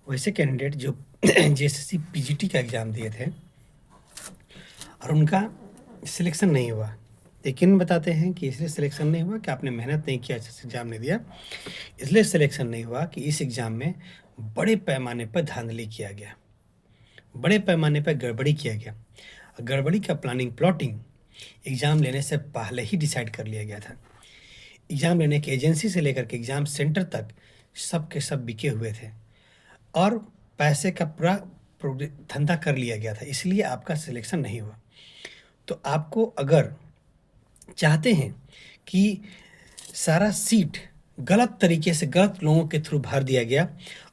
वैसे कैंडिडेट जो JSSC PGT का एग्ज़ाम दिए थे और उनका सिलेक्शन नहीं हुआ, लेकिन बताते हैं कि इसलिए सिलेक्शन नहीं हुआ कि आपने मेहनत नहीं किया, अच्छे से एग्ज़ाम नहीं दिया। इसलिए सिलेक्शन नहीं हुआ कि इस एग्ज़ाम में बड़े पैमाने पर धांधली किया गया, बड़े पैमाने पर गड़बड़ी किया गया। गड़बड़ी का प्लानिंग प्लॉटिंग एग्ज़ाम लेने से पहले ही डिसाइड कर लिया गया था। एग्ज़ाम लेने की एजेंसी से लेकर के एग्ज़ाम सेंटर तक सब के सब बिके हुए थे और पैसे का पूरा धंधा कर लिया गया था, इसलिए आपका सिलेक्शन नहीं हुआ। तो आपको अगर चाहते हैं कि सारा सीट गलत तरीके से गलत लोगों के थ्रू भर दिया गया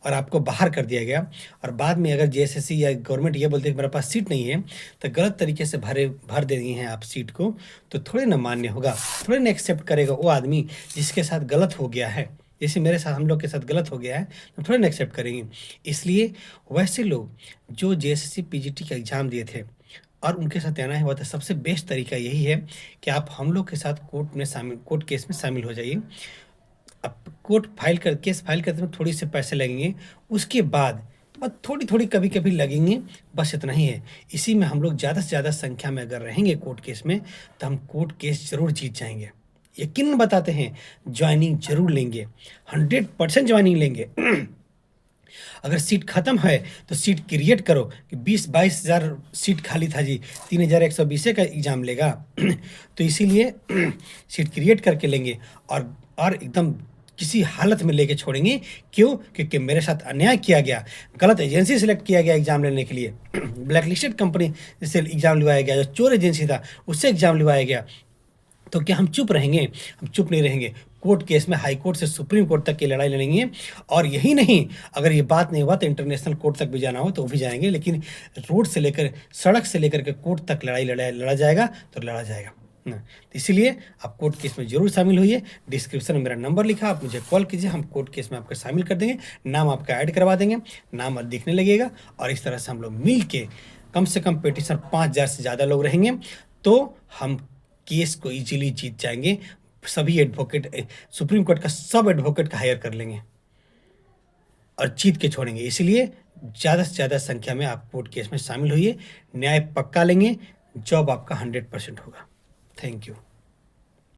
और आपको बाहर कर दिया गया और बाद में अगर जेएसएससी या गवर्नमेंट ये बोलते हैं कि मेरे पास सीट नहीं है, तो गलत तरीके से भर दे दिए हैं आप सीट को, तो थोड़े ना मान्य होगा, थोड़े ना एक्सेप्ट करेगा वो आदमी जिसके साथ गलत हो गया है। जैसे मेरे साथ हम लोग के साथ गलत हो गया है तो थोड़े ना एक्सेप्ट करेंगे। इसलिए वैसे लोग जो जेएसएससी पीजीटी का एग्ज़ाम दिए थे और उनके साथ आना हुआ था, सबसे बेस्ट तरीका यही है कि आप हम लोग के साथ कोर्ट केस में शामिल हो जाइए। अब केस फाइल करते में थोड़ी से पैसे लगेंगे, उसके बाद बस थोड़ी-थोड़ी कभी-कभी लगेंगे, बस इतना ही है। इसी में हम लोग ज़्यादा से ज़्यादा संख्या में अगर रहेंगे कोर्ट केस में, तो हम कोर्ट केस ज़रूर जीत जाएँगे। यकीनन बताते हैं, जॉइनिंग ज़रूर लेंगे, 100% जॉइनिंग लेंगे। अगर सीट खत्म है तो सीट क्रिएट करो कि 20-22 हज़ार सीट खाली था जी, 3120 का एग्ज़ाम लेगा। तो इसीलिए सीट क्रिएट करके लेंगे और एकदम किसी हालत में लेके छोड़ेंगे। क्यों? क्योंकि मेरे साथ अन्याय किया गया, गलत एजेंसी सेलेक्ट किया गया एग्ज़ाम लेने के लिए, ब्लैक लिस्टेड कंपनी से एग्ज़ाम लिवाया गया, जो चोर एजेंसी था उससे एग्ज़ाम लिवाया गया। तो क्या हम चुप रहेंगे? हम चुप नहीं रहेंगे। कोर्ट केस में हाई कोर्ट से सुप्रीम कोर्ट तक की लड़ाई लड़ेंगे और यही नहीं, अगर ये बात नहीं हुआ तो इंटरनेशनल कोर्ट तक भी जाना हो तो वो भी जाएँगे, लेकिन रोड से लेकर सड़क से लेकर के कोर्ट तक लड़ा जाएगा तो लड़ा जाएगा। तो इसीलिए आप कोर्ट केस में ज़रूर शामिल होइए। डिस्क्रिप्शन में मेरा नंबर लिखा, आप मुझे कॉल कीजिए, हम कोर्ट केस में आपको शामिल कर देंगे, नाम आपका ऐड करवा देंगे, नाम दिखने लगेगा और इस तरह से हम लोग मिल के कम से कम पिटीशन 5000 से ज़्यादा लोग रहेंगे, तो हम केस को इजीली जीत जाएंगे। सभी एडवोकेट, सुप्रीम कोर्ट का सब एडवोकेट का हायर कर लेंगे और जीत के छोड़ेंगे। इसलिए ज़्यादा से ज़्यादा संख्या में आप कोर्ट केस में शामिल होइए, न्याय पक्का लेंगे, जॉब आपका 100% होगा। Thank you.